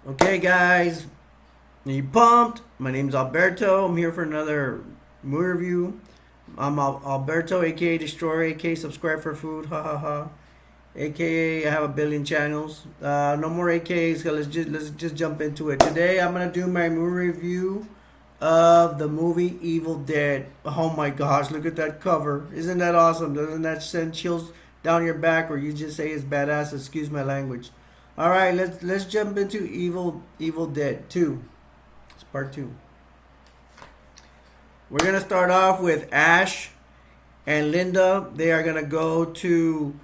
Okay, guys, are you pumped? My name's Alberto. I'm here for another movie review. I'm Alberto, aka Destroyer, aka Subscribe for Food, ha ha ha. AKA I have a billion channels. No more AKs. So let's just jump into it. Today I'm gonna do my movie review of the movie Evil Dead. Oh my gosh, look at that cover! Isn't that awesome? Doesn't that send chills down your back, or you just say it's badass? Excuse my language. All right, let's jump into Evil Dead 2. It's part 2. We're gonna start off with Ash and Linda. They are gonna go to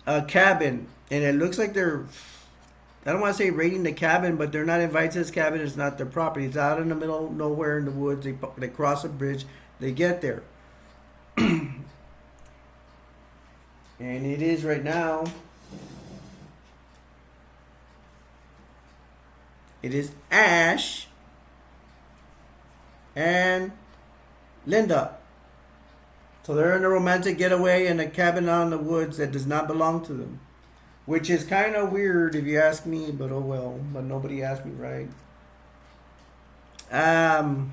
a cabin, and it looks like they're, I don't want to say raiding the cabin, but they're not invited to this cabin. It's not their property. It's out in the middle of nowhere in the woods. They cross a bridge. They get there. And it is right now. It is Ash and Linda. So they're in a romantic getaway in a cabin out in the woods that does not belong to them. Which is kind of weird if you ask me, but oh well. But nobody asked me, right? Um,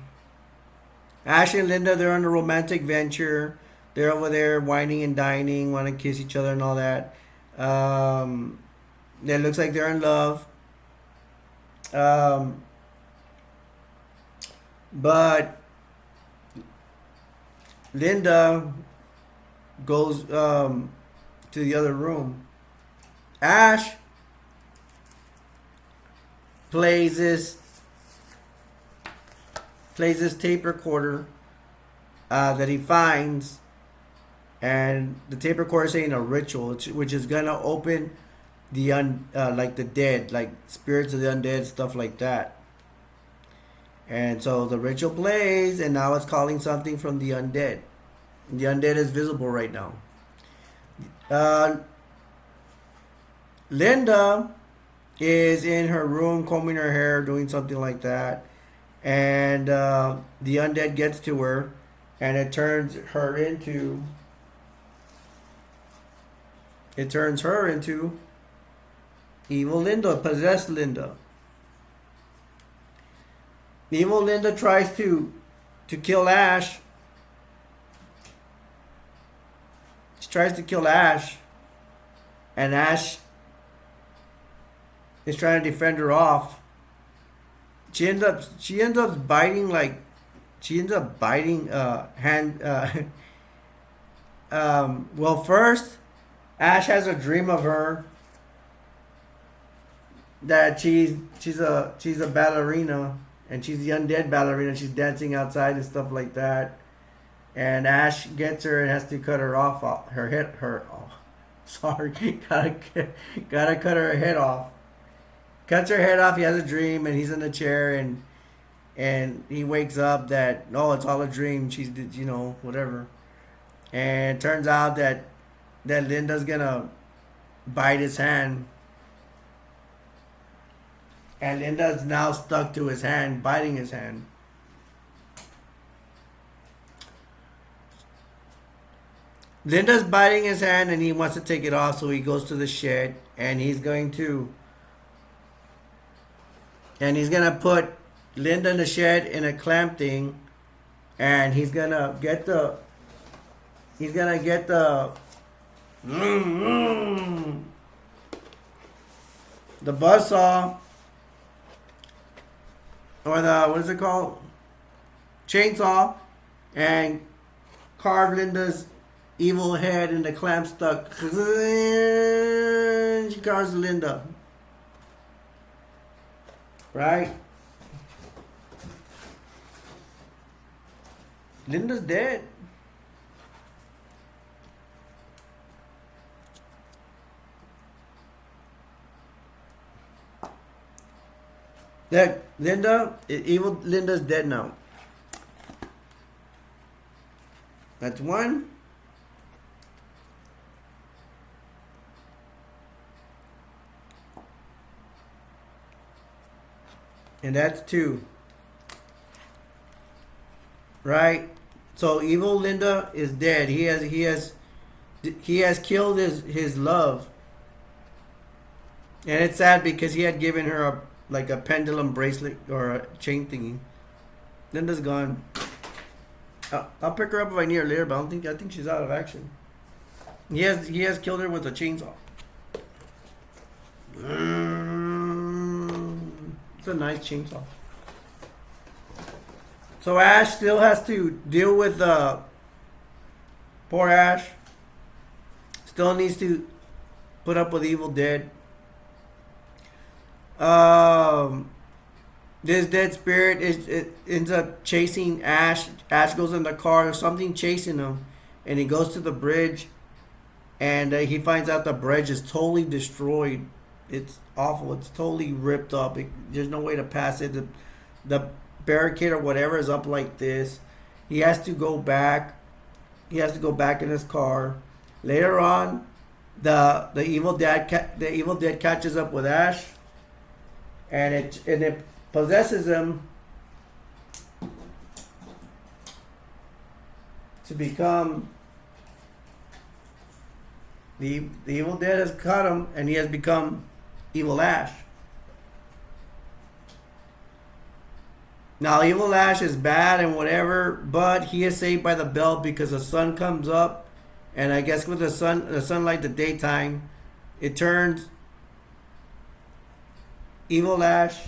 Ash and Linda, they're on a romantic venture. They're over there whining and dining, want to kiss each other and all that. Um, it looks like they're in love. Um, but Linda goes to the other room. Ash plays this tape recorder that he finds, and the tape recorder is saying a ritual, which is gonna open like the dead, like spirits of the undead, stuff like that. And so the ritual plays, and now it's calling something from the undead. The undead is visible right now. Uh, Linda is in her room combing her hair, doing something like that, and the undead gets to her, and it turns her into evil Linda, possessed Linda. Evil Linda tries to kill Ash. She tries to kill Ash, and Ash is trying to defend her off. She ends up biting, like, she ends up biting hand. Well, first Ash has a dream of her that she's a ballerina, and she's the undead ballerina. She's dancing outside and stuff like that. And Ash gets her and has to cut her off, her head, her. Oh, sorry, gotta cut her head off. Cuts her head off. He has a dream, and he's in a chair, and he wakes up that, no, it's all a dream. She's, whatever. And it turns out that Linda's gonna bite his hand, and Linda's now stuck to his hand, biting his hand. Linda's biting his hand, and he wants to take it off, so he goes to the shed, and he's gonna put Linda in the shed in a clamp thing, and he's gonna get the the buzz saw, or the, what is it called, chainsaw, and carve Linda's evil head in the clamp stuck. She carves Linda, right? Linda's dead. That evil Linda's dead now. That's one. And that's two. Right? So evil Linda is dead. He has killed his love. And it's sad because he had given her like a pendulum bracelet or a chain thingy. Linda's gone. I'll pick her up if I need her later, but I think she's out of action. He has killed her with a chainsaw. It's a nice chainsaw. So Ash still has to deal with poor Ash. Still needs to put up with Evil Dead. This dead spirit it ends up chasing Ash. Ash goes in the car. There's something chasing him, and he goes to the bridge, and he finds out the bridge is totally destroyed. It's awful. It's totally ripped up. There's no way to pass it. The barricade or whatever is up like this. He has to go back. He has to go back in his car. Later on, the evil dead catches up with Ash, and it possesses him to become the Evil Dead has caught him, and he has become Evil Ash. Now Evil Ash is bad and whatever, but he is saved by the bell because the sun comes up, and I guess with the sunlight, the daytime, it turns Evil Ash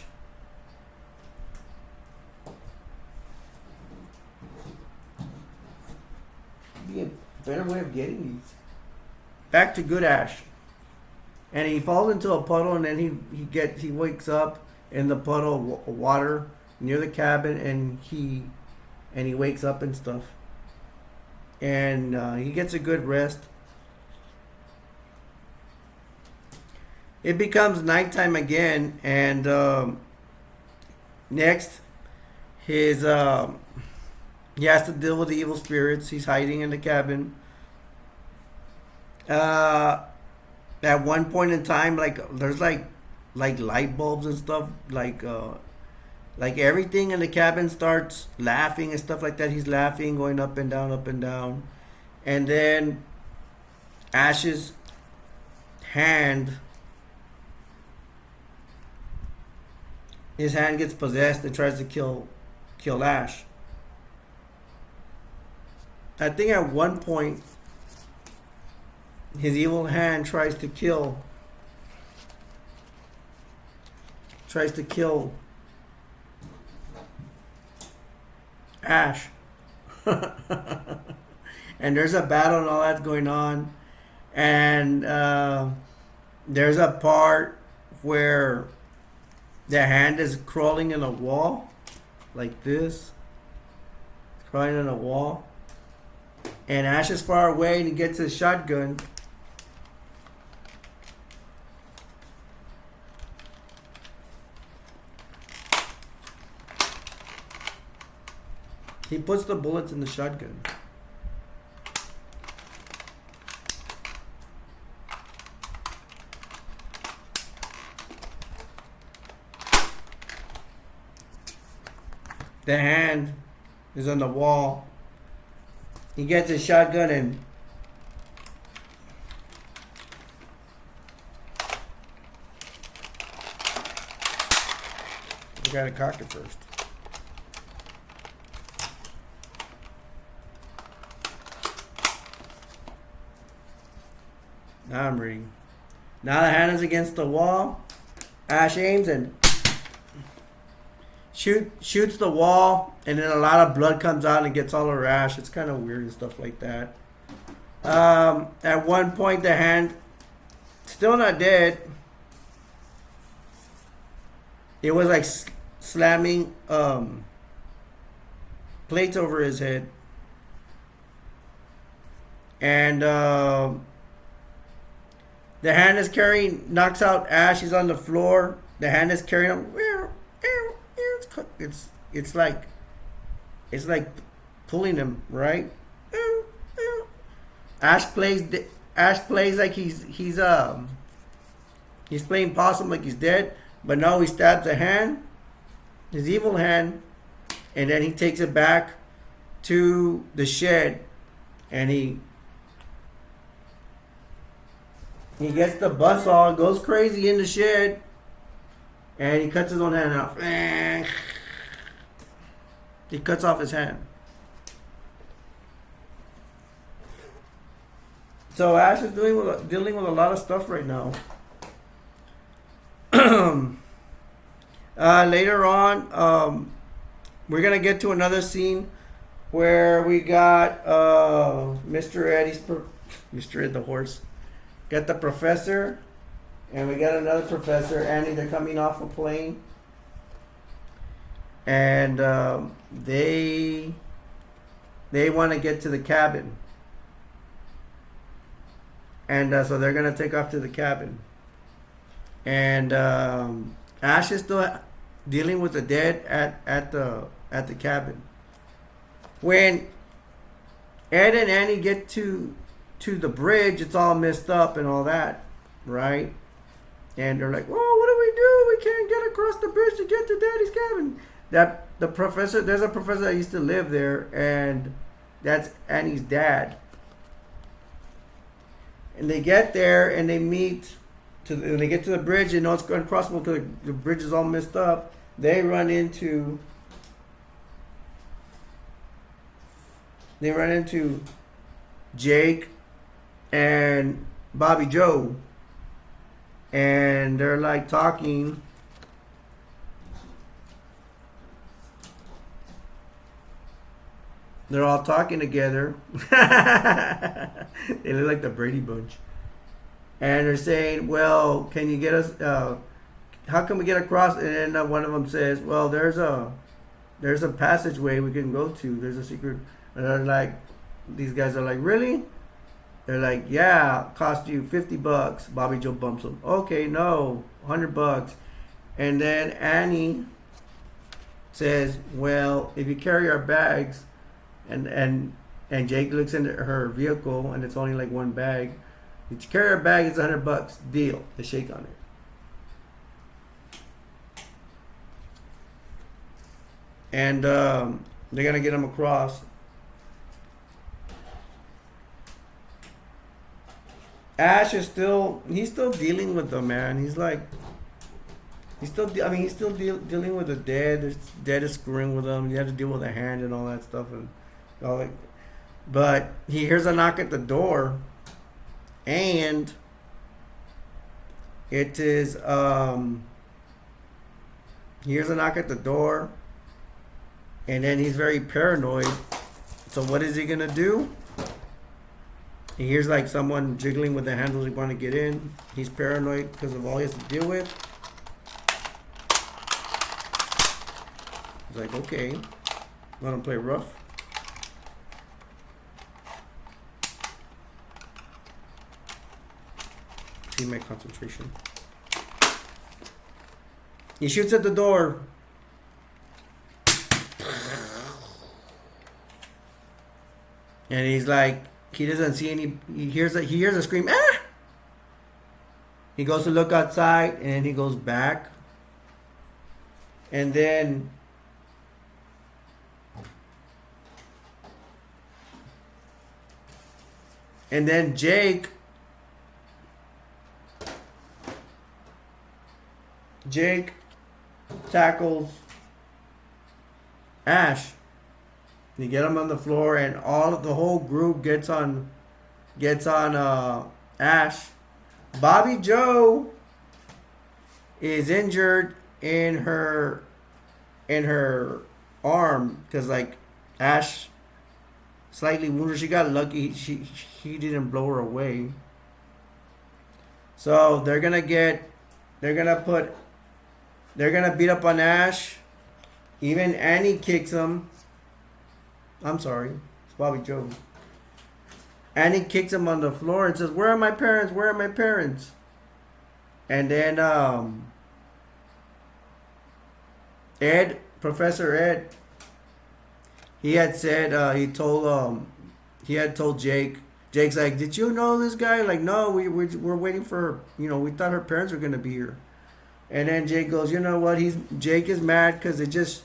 be a better way of getting these back to good Ash. And he falls into a puddle, and then he wakes up in the puddle of water near the cabin, and he wakes up and stuff, and he gets a good rest. It becomes nighttime again, and next he has to deal with the evil spirits. He's hiding in the cabin. At one point in time, there's like light bulbs and stuff, like everything in the cabin starts laughing and stuff like that. He's laughing, going up and down, and then Ash's hand, his hand gets possessed and tries to kill Ash. I think at one point his evil hand tries to kill Ash. And there's a battle and all that's going on, and there's a part where the hand is crawling in a wall like this. It's crawling in a wall, and Ash is far away, and he gets his shotgun. He puts the bullets in the shotgun. The hand is on the wall. He gets his shotgun and we gotta cock it first. Now I'm ready. Now the hand is against the wall. Ash aims and shoots the wall, and then a lot of blood comes out and gets all over Ash. It's kind of weird and stuff like that. At one point, the hand, still not dead. It was like slamming plates over his head. And the hand is knocks out Ash. He's on the floor. The hand is carrying him. It's like pulling him, right? Ash plays like he's playing possum, like he's dead, but no, he stabs the hand, his evil hand, and then he takes it back to the shed, and he gets the bus saw, goes crazy in the shed, and he cuts his own hand off. He cuts off his hand. So Ash is dealing with a lot of stuff right now. Later on, we're gonna get to another scene where we got Mr. Mr. Ed the horse, got the professor, and we got another professor, Annie. They're coming off a plane, and they want to get to the cabin, and so they're gonna take off to the cabin, and Ash is still dealing with the dead at the cabin. When Ed and Annie get to the bridge, it's all messed up and all that, right? And they're like, "Oh, what do we do? We can't get across the bridge to get to Daddy's cabin." There's a professor that used to live there, and that's Annie's dad. And they get there and they meet. When they get to the bridge, they know it's uncrossable because the bridge is all messed up. They run into Jake and Bobby Joe, and they're like talking. They're all talking together. They look like the Brady Bunch. And they're saying, "Well, can you get us? How can we get across?" And then one of them says, "Well, there's a passageway we can go to. There's a secret." And they're like, these guys are like, "Really?" They're like, "Yeah, cost you $50." Bobby Joe bumps them. "Okay, no, $100." And then Annie says, "Well, if you carry our bags," and Jake looks into her vehicle, and it's only like one bag. "If you carry our bag, it's $100. Deal." They shake on it. And they're gonna get him across. Ash is still dealing with them, man. He's still dealing with the dead. The dead is screwing with him. He had to deal with the hand and all that stuff and all that. But he hears a knock at the door, and it is he hears a knock at the door, and then he's very paranoid. So what is he gonna do? He hears like someone jiggling with the handles. He want to get in. He's paranoid because of all he has to deal with. He's like, "Okay, let him play rough." See my concentration. He shoots at the door. And he's like, he doesn't see any. He hears a scream. Ah! He goes to look outside, and he goes back. And then Jake tackles Ash. You get him on the floor, and the whole group gets on Ash. Bobby Joe is injured in her arm because like Ash slightly wounded. She got lucky. He didn't blow her away. So they're gonna beat up on Ash. Even Annie kicks him. I'm sorry, it's Bobby Joe. Annie kicks him on the floor and says, "Where are my parents? Where are my parents?" And then Professor Ed, he had said he told Jake. Jake's like, "Did you know this guy?" Like, "No, we're waiting for her. You know, we thought her parents were gonna be here." And then Jake goes, "You know what? Jake is mad because they just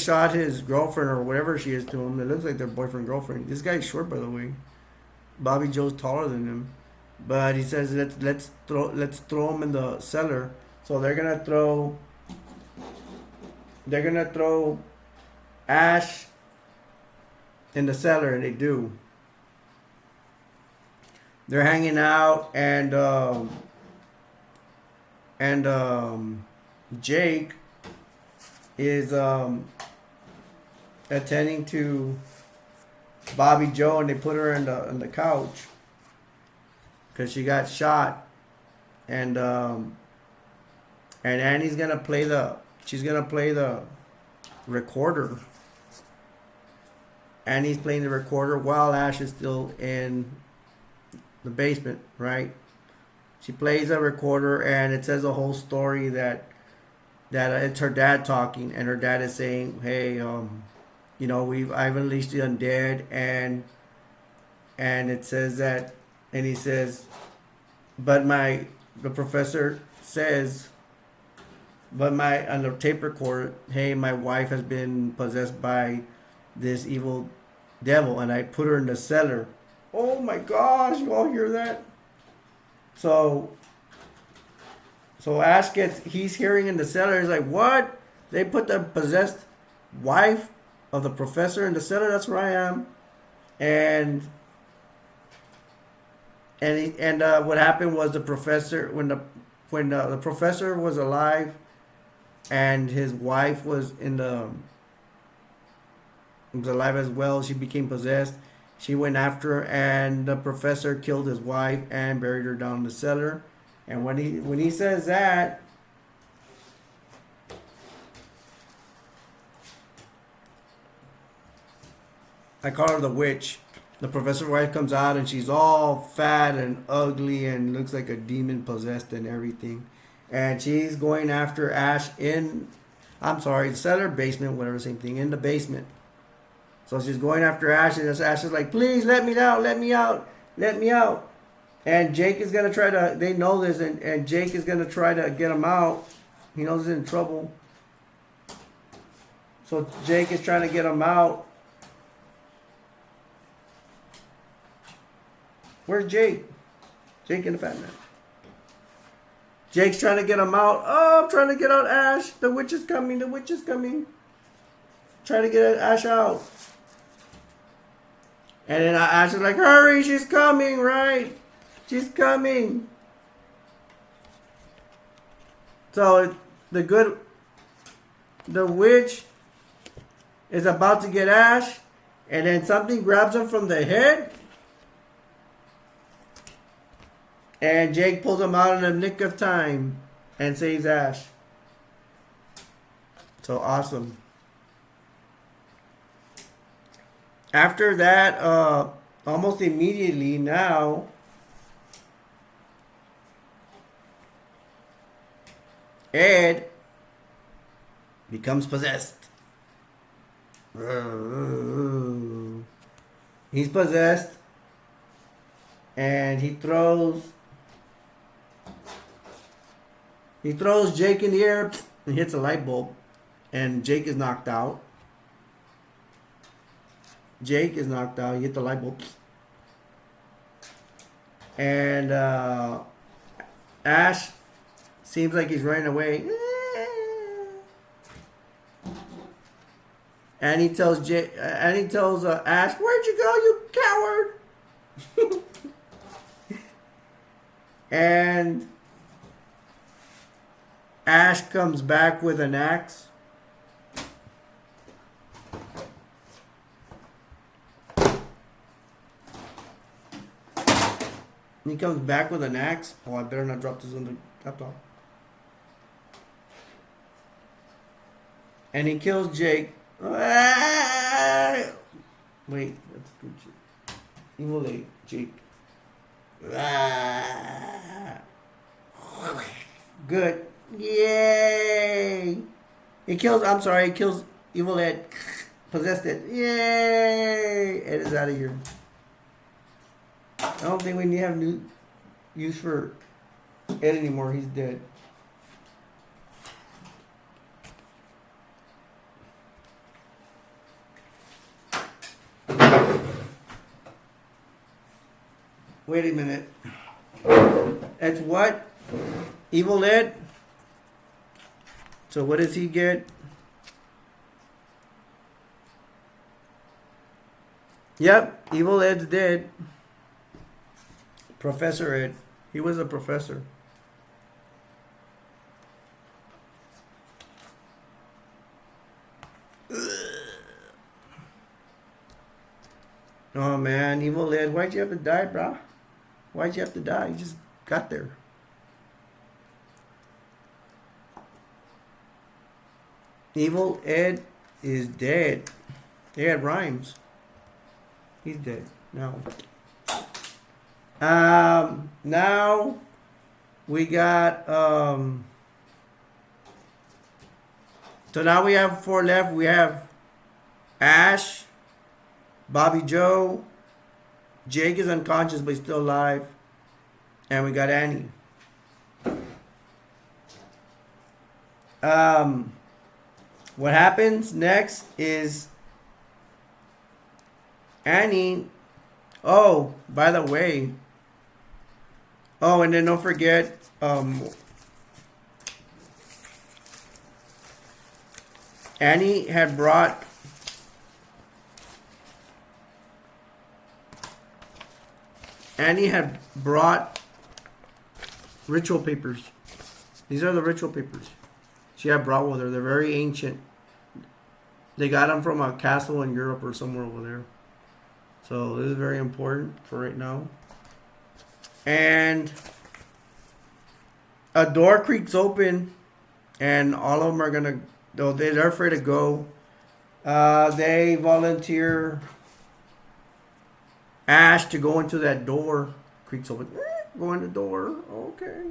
shot his girlfriend or whatever she is to him. It looks like their boyfriend girlfriend. This guy's short, by the way. Bobby Joe's taller than him, but he says let's throw him in the cellar. So they're gonna throw they're gonna throw Ash in the cellar, and they do. They're hanging out, and Jake is attending to Bobby Joe, and they put her in the couch because she got shot, and Annie's gonna play the recorder. Annie's playing the recorder while Ash is still in the basement, right? She plays a recorder, and it says a whole story that it's her dad talking, and her dad is saying, "Hey, I've unleashed the undead," and it says that, and he says, "But the professor says, but on the tape recorder, hey, my wife has been possessed by this evil devil, and I put her in the cellar." Oh my gosh, you all hear that? So Ash he's hearing in the cellar. He's like, "What? They put the possessed wife of the professor in the cellar? That's where I am." And what happened was the professor, when the professor was alive, and his wife was alive as well, she became possessed. She went after her, and the professor killed his wife and buried her down in the cellar. And when he says that, I call her the witch. The professor's wife comes out, and she's all fat and ugly and looks like a demon possessed and everything. And she's going after Ash the cellar, basement, whatever, same thing, in the basement. So she's going after Ash, and Ash is like, "Please let me out, let me out, let me out." And Jake is going to try to, they know this, and Jake is going to try to get him out. He knows he's in trouble. So Jake is trying to get him out. Where's Jake? Jake and the Fat Man. Jake's trying to get him out. "Oh, I'm trying to get out Ash. The witch is coming, the witch is coming." Trying to get Ash out. And then Ash is like, "Hurry, she's coming, right? She's coming." So the witch is about to get Ash, and then something grabs him from the head, and Jake pulls him out in the nick of time and saves Ash. So awesome. After that, almost immediately now, Ed becomes possessed. He's possessed, and he throws Jake in the air and hits a light bulb, and Jake is knocked out. Jake is knocked out. He hit the light bulb. And Ash seems like he's running away. And he tells Ash, "Where'd you go, you coward?" And Ash comes back with an axe. He comes back with an axe. Oh, I better not drop this on the laptop. And he kills Jake. Wait, that's good. Evil Jake. Good. Yay! He kills Evil Ed. Possessed it. Yay! Ed is out of here. I don't think we need to have new use for Ed anymore. He's dead. Wait a minute. It's what? Evil Ed? So what does he get? Yep, Evil Ed's dead. Professor Ed. He was a professor. Oh man, Evil Ed, why'd you have to die, bro? Why'd you have to die? You just got there. Evil Ed is dead. They had rhymes. He's dead. No. Now we got so now we have four left. We have Ash, Bobby Joe, Jake is unconscious but he's still alive, and we got Annie. What happens next is Annie. Oh, by the way. Oh, and then don't forget, Annie had brought ritual papers. These are the ritual papers she had brought with her. They're very ancient. They got them from a castle in Europe or somewhere over there. So this is very important for right now. And a door creaks open, and all of them are gonna. Though they're afraid to go. They volunteer Ash to go into that door. Creaks open. Go in the door. Okay.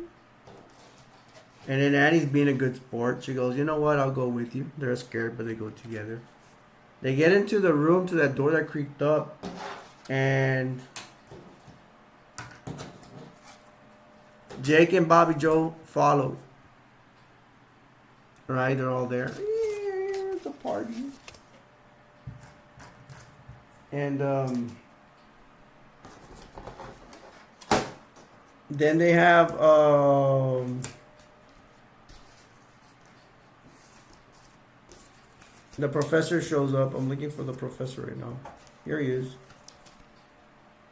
And then Annie's being a good sport. She goes, you know what? I'll go with you. They're scared, but they go together. They get into the room to that door that creaked up. And Jake and Bobby Joe follow. Right? They're all there. Yeah, it's a party. And then they have the professor shows up. I'm looking for the professor right now. Here he is.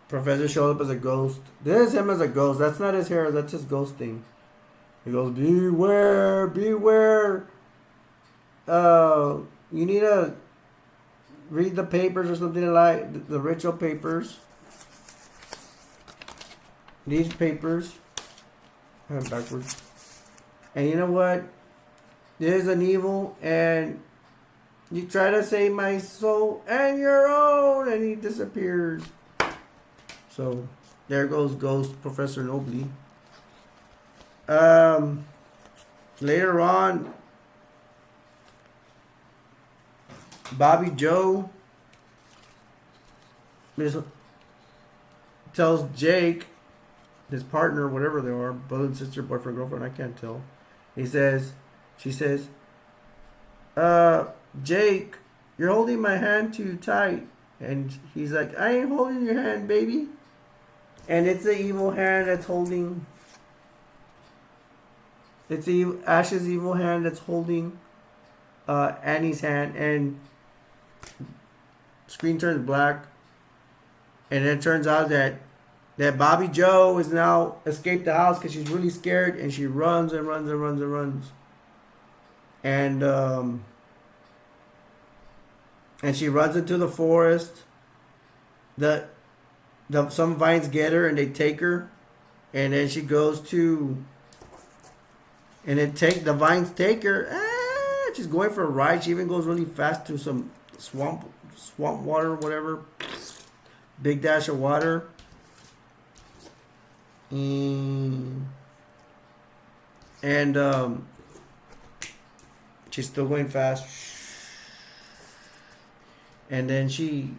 Professor shows up as a ghost. This is him as a ghost. That's not his hair. That's his ghost thing. He goes, beware, beware. You need to read the papers or something like the ritual papers. These papers. I'm backwards. And you know what? There's an evil, and you try to save my soul and your own, and he disappears. So there goes Ghost Professor Nobly. Later on, Bobby Joe tells Jake, his partner, whatever they are, brother and sister, boyfriend, girlfriend, I can't tell. She says, Jake, you're holding my hand too tight. And he's like, I ain't holding your hand, baby. And it's the evil hand that's holding. It's Ash's evil hand that's holding Annie's hand. And screen turns black. And it turns out that Bobby Joe is now escaped the house because she's really scared. And she runs and runs and runs and runs. And she runs into the forest. Some vines get her and they take her, and then she goes to, and the vines take her. She's going for a ride. She even goes really fast to some swamp water, whatever. Big dash of water. And she's still going fast. And then she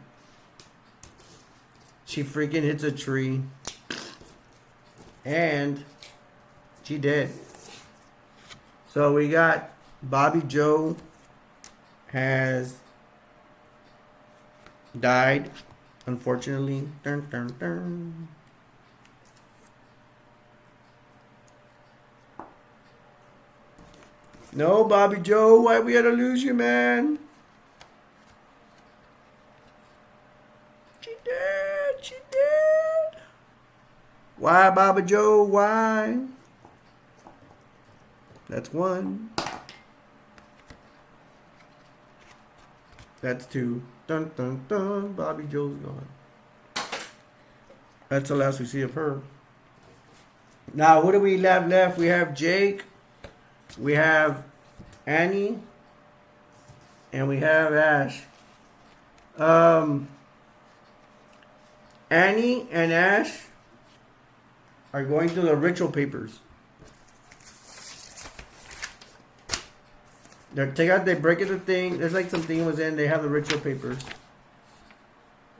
freaking hits a tree. And she dead. So we got Bobby Joe has died, unfortunately. Dun, dun, dun. No, Bobby Joe, why we had to lose you, man? Jeez. Why, Baba Joe? Why? That's one. That's two. Dun dun dun. Bobby Joe's gone. That's the last we see of her. Now, what do we have left? We have Jake. We have Annie. And we have Ash. Annie and Ash are going through the ritual papers. They break into the thing. There's like something was in. They have the ritual papers.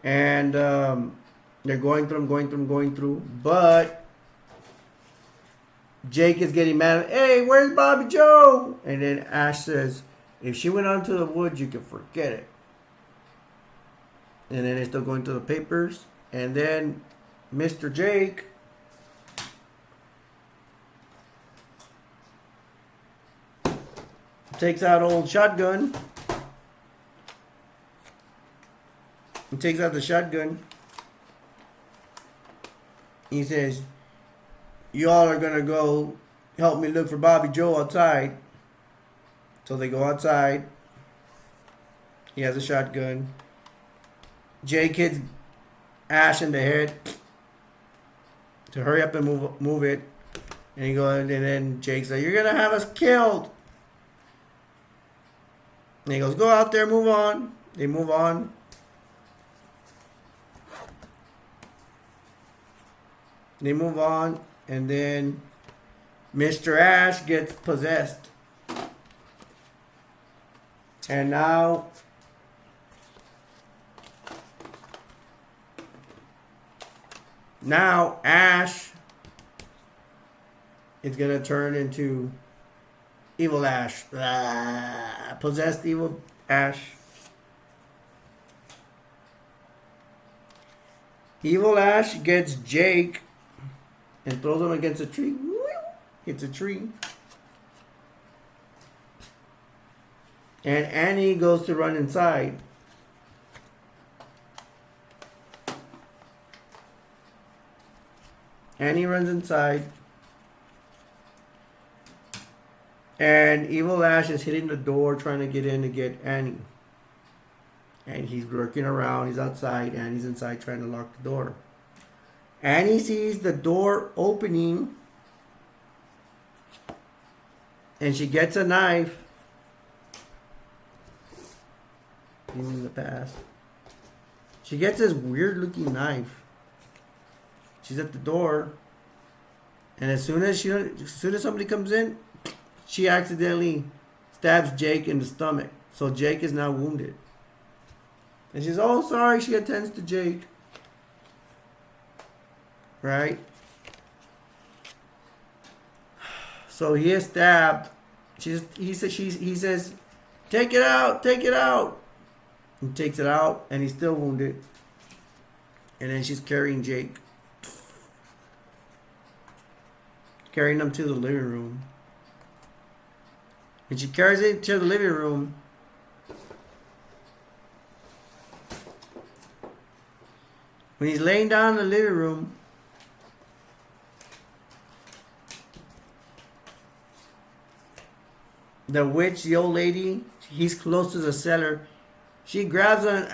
And they're going through. But Jake is getting mad. Hey, where's Bobby Joe? And then Ash says, if she went onto the woods, you can forget it. And then they're still going through the papers. And then Mr. Jake takes out old shotgun. He takes out the shotgun. He says, y'all are going to go help me look for Bobby Joe outside. So they go outside. He has a shotgun. Jake hits Ash in the head to hurry up and move it. And he goes, and then Jake says, you're going to have us killed. And he goes, go out there, move on. They move on. They move on. And then Mr. Ash gets possessed. And now Ash is going to turn into Evil Ash. Possessed Evil Ash. Evil Ash gets Jake and throws him against a tree. Hits a tree. And Annie goes to run inside. Annie runs inside. And Evil Ash is hitting the door trying to get in to get Annie. And he's lurking around. He's outside. Annie's inside trying to lock the door. Annie sees the door opening. And she gets a knife. In the past. She gets this weird looking knife. She's at the door. And as soon as somebody comes in, she accidentally stabs Jake in the stomach. So Jake is now wounded. And she's, oh, sorry. She attends to Jake. Right? So he is stabbed. He says, take it out, take it out. He takes it out, and he's still wounded. And then she's carrying Jake. Carrying him to the living room. And she carries it to the living room. When he's laying down in the living room, the witch, the old lady, he's close to the cellar. She grabs him.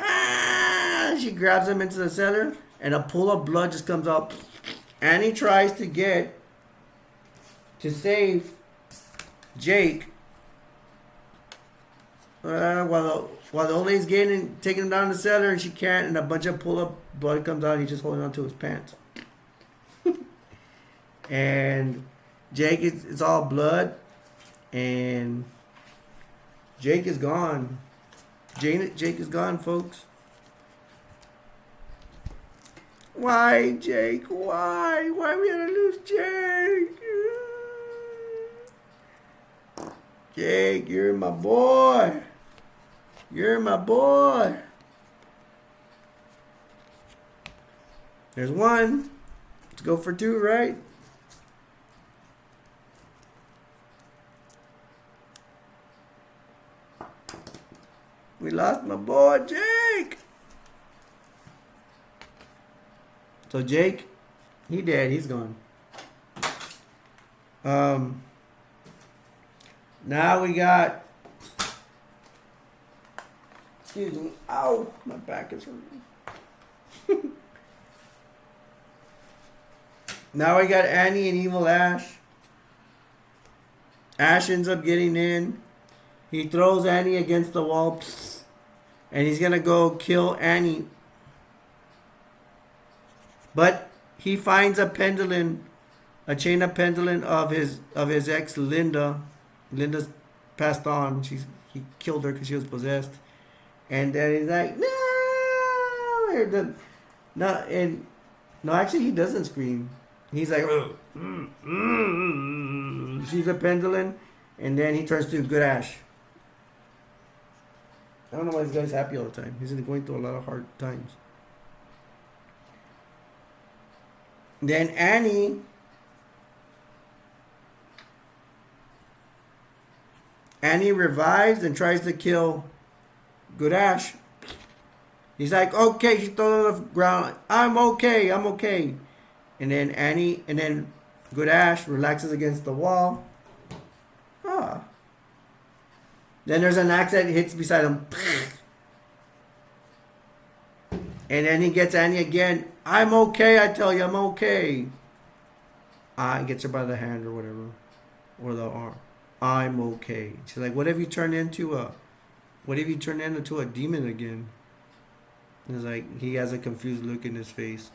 She grabs him into the cellar, and a pool of blood just comes out. And he tries to save Jake. While the old lady's taking him down the cellar, and she can't, and a bunch of pool of blood comes out. And he's just holding on to his pants. And Jake it's all blood, and Jake is gone. Jake is gone, folks. Why, Jake? Why? Why we had to lose Jake? Jake, you're my boy. You're my boy. There's one. Let's go for two, right? We lost my boy, Jake. So Jake He dead. He's gone. Now we got. Excuse me. Ow, my back is hurting. Now we got Annie and Evil Ash. Ash ends up getting in. He throws Annie against the wall, and he's gonna go kill Annie. But he finds a pendulum, a chain of pendulum of his ex Linda. Linda's passed on. He killed her because she was possessed. And then he's like, no, actually he doesn't scream. He's like, she's a pendulum, and then he turns to Good Ash. I don't know why this guy's happy all the time. He's going through a lot of hard times. Then Annie revives and tries to kill Good Ash. He's like, okay, she throws it on the ground. I'm okay. And then Good Ash relaxes against the wall. Then there's an axe that hits beside him. And then he gets Annie again. I'm okay, I tell you, I'm okay. Gets her by the hand or whatever. Or the arm. I'm okay. She's like, what if you turn into a demon again? And it's like, he has a confused look in his face.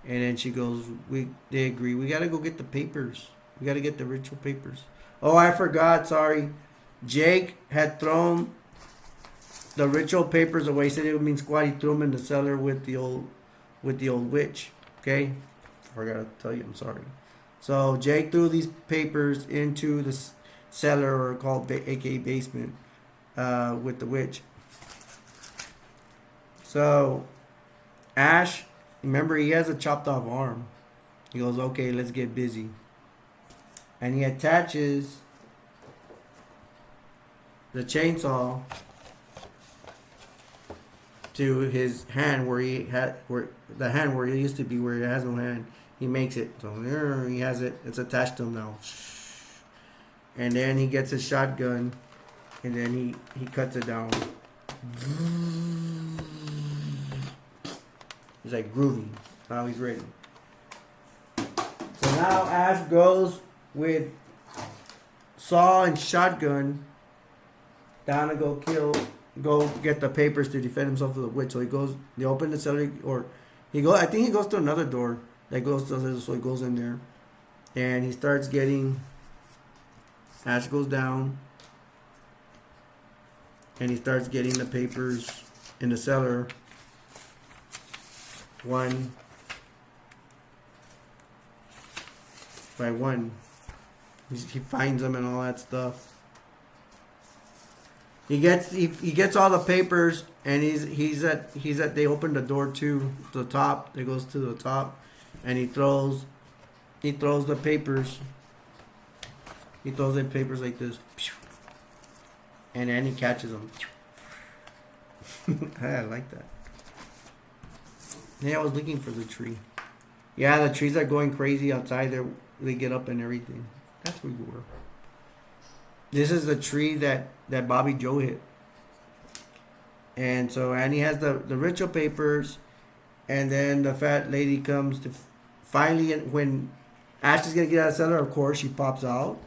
And then she goes, they agree. We got to go get the papers. We got to get the ritual papers. Oh, I forgot. Sorry. Jake had thrown the ritual papers away. He said it would mean squad. He threw them in the cellar with the old witch. Okay? I forgot to tell you. I'm sorry. So Jake threw these papers into the cellar, or called aka basement, with the witch. So Ash, remember, he has a chopped off arm. He goes, okay, let's get busy. And he attaches the chainsaw to his hand where he used to be, where he has no hand. He makes it. So he has it. It's attached to him now. And then he gets his shotgun, and then he cuts it down. He's like groovy. Now he's ready. So now Ash goes with saw and shotgun down to go get the papers to defend himself with the witch. So they open the cellar, I think he goes to another door that goes to, so he goes in there. And he starts getting, Ash goes down, and he starts getting the papers in the cellar. One by one. He finds them and all that stuff. He gets all the papers, and they open the door to the top. It goes to the top, and he throws the papers. He throws the papers like this, and then he catches them. I like that. Yeah, I was looking for the tree. Yeah, the trees are going crazy outside. They get up and everything. That's where we were. This is the tree that Bobby Joe hit. And so Annie has the ritual papers, and then the fat lady comes to finally, when Ash is going to get out of the cellar, of course, she pops out.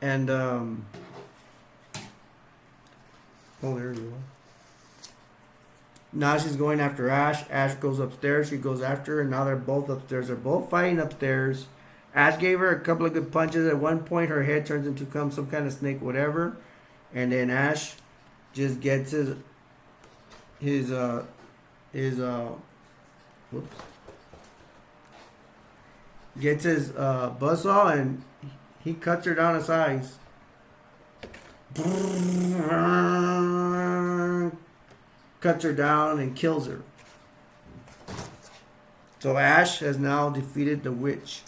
And, oh, there you go. Now she's going after Ash. Ash goes upstairs. She goes after her, and now they're both upstairs. They're both fighting upstairs. Ash gave her a couple of good punches. At one point, her head turns into some kind of snake, whatever. And then Ash just gets his buzzsaw, and he cuts her down to size. Cuts her down and kills her. So Ash has now defeated the witch.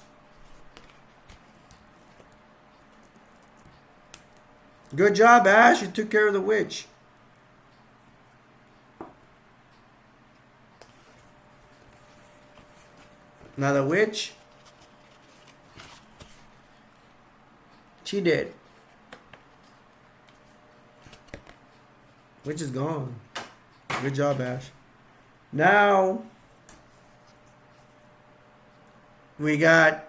Good job, Ash. You took care of the witch. Now the witch, she did. Witch is gone. Good job, Ash. Now we got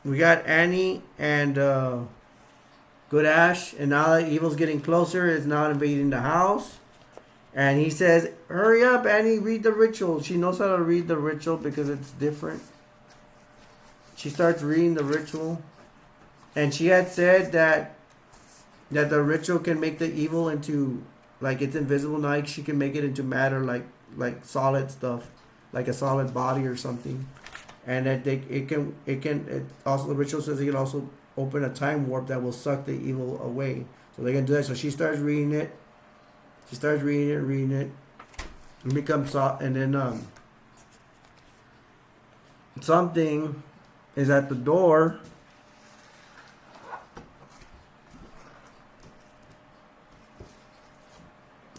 Annie and good Ash, and now that evil's getting closer, it's now invading the house. And he says, "Hurry up, Annie, read the ritual." She knows how to read the ritual because it's different. She starts reading the ritual. And she had said that the ritual can make the evil into, like, it's invisible now. She can make it into matter, like solid stuff, like a solid body or something. And that it also, the ritual says it can also open a time warp that will suck the evil away. So they can do that. So she starts reading it. She starts reading it, and becomes soft. And then something is at the door.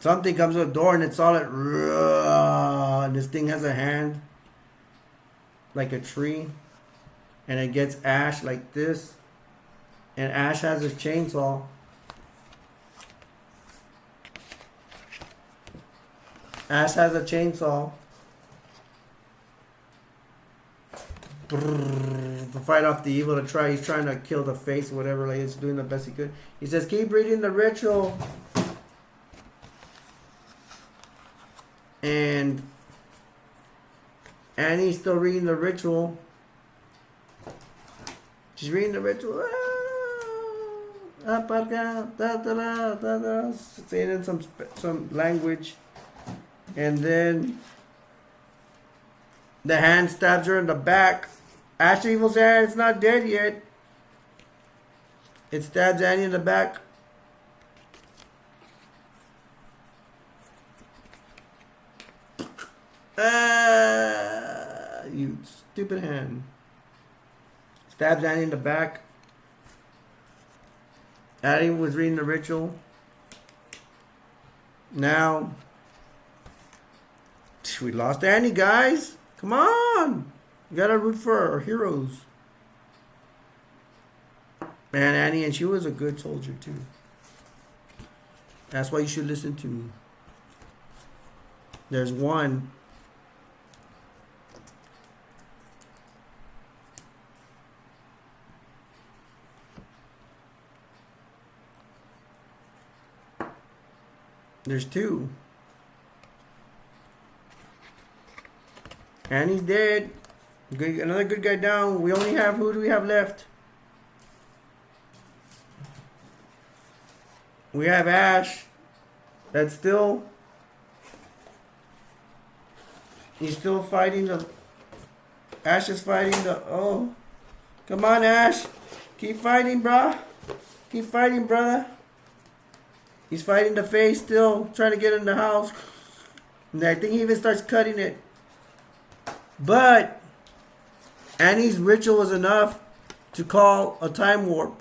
Something comes to the door, and it's all at, and this thing has a hand like a tree, and it gets Ash like this, and Ash has his chainsaw. Ash has a chainsaw to fight off the evil. He's trying to kill the face or whatever. Like, he's doing the best he could. He says, "Keep reading the ritual." And Annie's still reading the ritual. She's reading the ritual. Saying in some language. And then the hand stabs her in the back. Ash Evil's hand, it's not dead yet. It stabs Annie in the back. You stupid hand. Stabs Annie in the back. Annie was reading the ritual. Now, we lost Annie, guys. Come on. You gotta root for our heroes. Man, Annie, and she was a good soldier, too. That's why you should listen to me. There's one. There's two. Annie's dead. Good, another good guy down. We only have, who do we have left? We have Ash. That's still, he's still fighting the, Ash is fighting the, oh. Come on, Ash. Keep fighting, bruh. Keep fighting, brother. He's fighting the face still, trying to get in the house. And I think he even starts cutting it. But Annie's ritual was enough to call a time warp.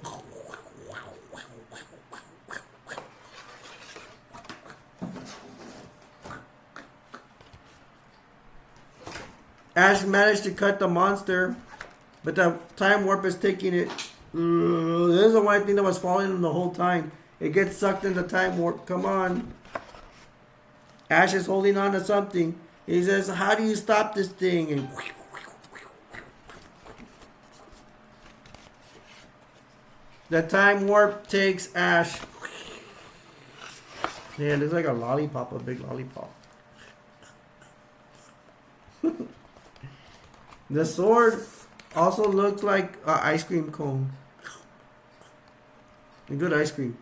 Ash managed to cut the monster, but the time warp is taking it. This is the one thing that was following him the whole time. It gets sucked in the time warp. Come on. Ash is holding on to something. He says, "How do you stop this thing?" And the time warp takes Ash. Yeah, it looks like a lollipop, a big lollipop. The sword also looks like an ice cream cone. A good ice cream.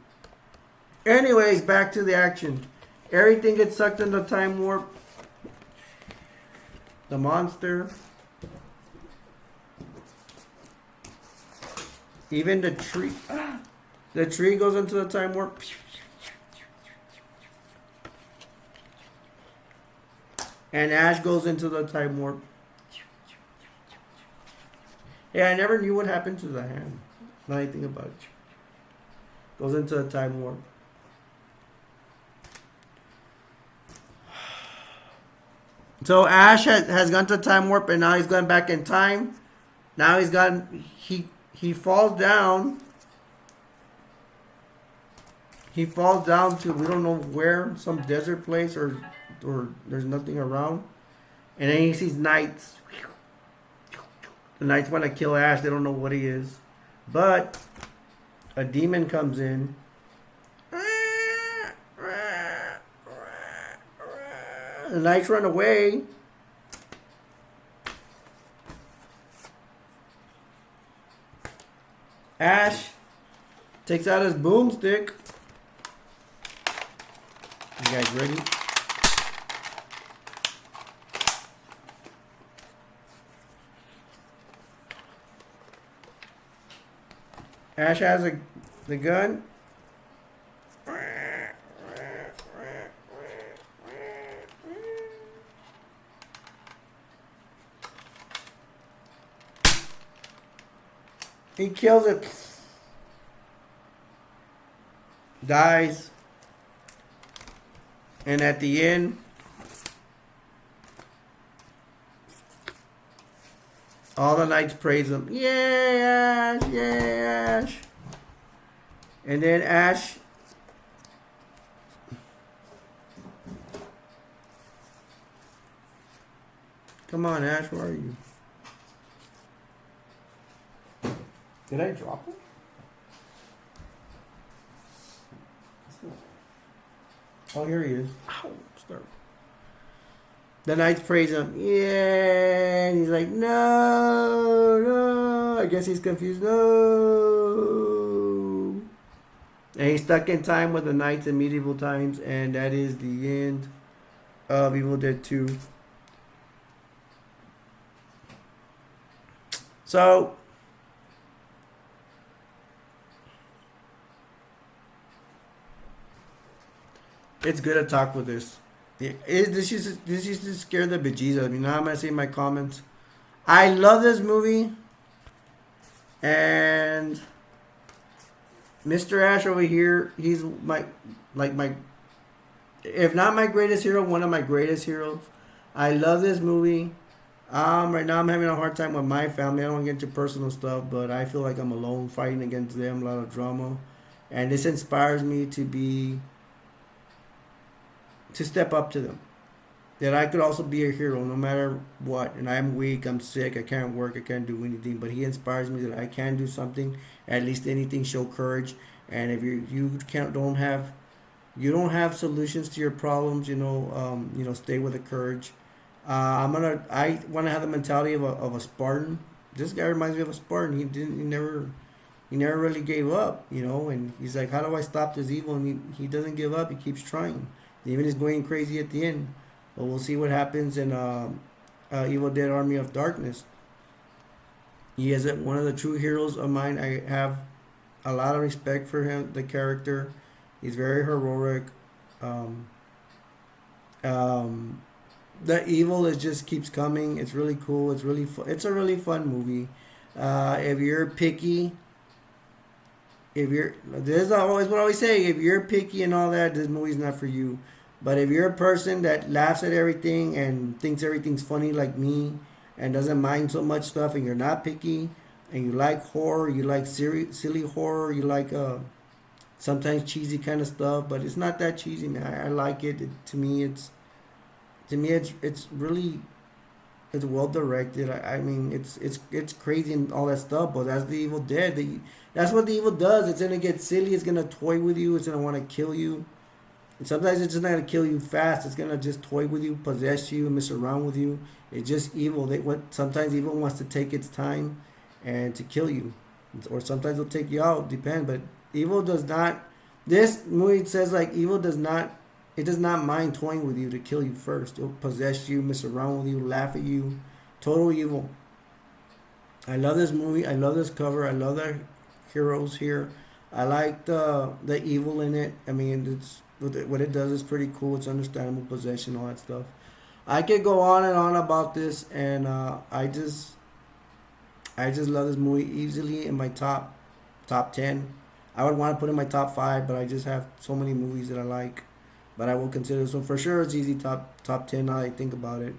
Anyways, back to the action. Everything gets sucked in the time warp. The monster. Even the tree. The tree goes into the time warp. And Ash goes into the time warp. Yeah, I never knew what happened to the hand. Not anything about it. Goes into a time warp. So Ash has gone to time warp, and now he's gone back in time. Now he falls down. He falls down to, we don't know where, some desert place, or there's nothing around. And then he sees knights. The knights want to kill Ash. They don't know what he is. But a demon comes in. The knights run away. Ash takes out his boomstick. You guys ready? Ash has the gun. He kills it. Dies. And at the end, all the knights praise him. Yay, Ash! Yay, Ash! And then Ash come on, Ash, where are you? Did I drop it? Oh, here he is. Ow, start. The knights praise him. Yeah, and he's like, no. I guess he's confused. No. And he's stuck in time with the knights in medieval times, and that is the end of Evil Dead 2. So, it's good to talk with this. This used to scare the bejesus out of me. Now I'm gonna say in my comments. I love this movie, and Mr. Ash over here, he's my if not my greatest hero, one of my greatest heroes. I love this movie. Right now I'm having a hard time with my family. I don't get into personal stuff, but I feel like I'm alone fighting against them. A lot of drama, and this inspires me to step up to them. That I could also be a hero no matter what. And I'm weak, I'm sick, I can't work, I can't do anything. But he inspires me that I can do something. At least anything, show courage. And if you don't have solutions to your problems, stay with the courage. I want to have the mentality of a Spartan. This guy reminds me of a Spartan. He never really gave up, and he's like, how do I stop this evil? And he doesn't give up, he keeps trying. Even is going crazy at the end. But we'll see what happens in Evil Dead Army of Darkness. He is one of the true heroes of mine. I have a lot of respect for him, the character. He's very heroic. The evil just keeps coming. It's really cool. It's really it's a really fun movie. If you're picky, there's always what I always say. If you're picky and all that, this movie's not for you. But if you're a person that laughs at everything and thinks everything's funny like me, and doesn't mind so much stuff, and you're not picky, and you like horror, you like silly horror, you like sometimes cheesy kind of stuff, but it's not that cheesy, man. I like it. To me, it's really, it's well directed. I mean, it's crazy and all that stuff, but that's the Evil Dead. That's what the evil does. It's gonna get silly. It's gonna toy with you. It's gonna want to kill you. And sometimes it's just not gonna kill you fast. It's gonna just toy with you, possess you, mess around with you. It's just evil. Sometimes evil wants to take its time and to kill you, or sometimes it'll take you out. Depend. But evil does not. This movie says like evil does not. It does not mind toying with you to kill you first. It'll possess you, mess around with you, laugh at you. Total evil. I love this movie. I love this cover. I love the heroes here. I like the evil in it. I mean, it's what it does is pretty cool. It's understandable, possession, all that stuff. I could go on and on about this, and I just love this movie. Easily in my top 10. I would want to put in my top five, but I just have so many movies that I like. But I will consider this one for sure. It's easy top 10 now that I think about it.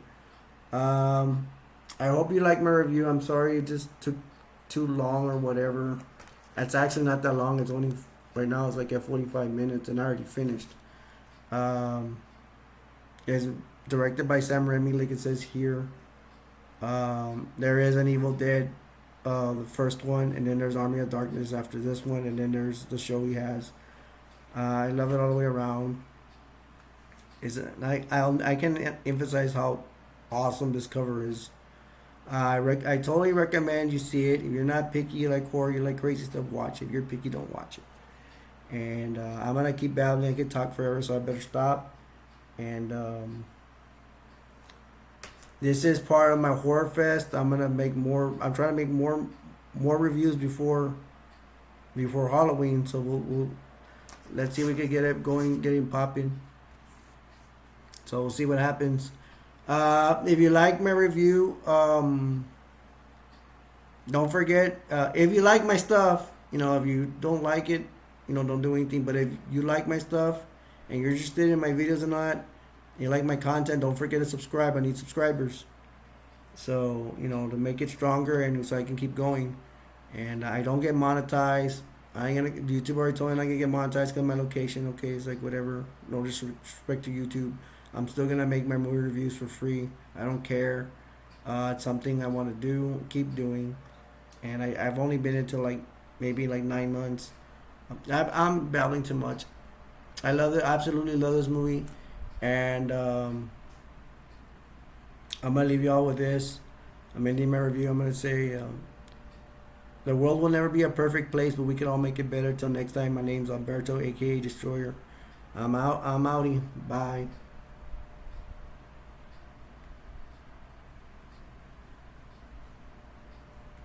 Um, I hope you like my review. I'm sorry it just took too long or whatever. It's actually not that long. It's only right now. It's like at 45 minutes, and I already finished. Um, it's directed by Sam Raimi, like it says here. There is an Evil Dead, the first one, and then there's Army of Darkness after this one, and then there's the show he has. I love it all the way around. Is it? I can emphasize how awesome this cover is. I totally recommend you see it. If you're not picky, you like horror, you like crazy stuff, watch it. If you're picky, don't watch it. And I'm gonna keep babbling. I could talk forever, so I better stop. And this is part of my horror fest. I'm gonna make more. I'm trying to make more reviews before Halloween. So we'll let's see if we can get it going, getting popping. So we'll see what happens. If you like my review, don't forget. If you like my stuff, if you don't like it, don't do anything. But if you like my stuff and you're interested in my videos or not, you like my content, don't forget to subscribe. I need subscribers. So, to make it stronger and so I can keep going. And I don't get monetized. I ain't gonna, YouTube already told me I'm not gonna get monetized because of my location. Okay, it's like whatever. No disrespect to YouTube. I'm still gonna make my movie reviews for free. I don't care. It's something I want to do, keep doing. And I've only been into like maybe like 9 months. I'm babbling too much. I love it. Absolutely love this movie. And I'm gonna leave y'all with this. I'm ending my review. I'm gonna say the world will never be a perfect place, but we can all make it better. Till next time, my name's Alberto, aka Destroyer. I'm out. I'm outie. Bye.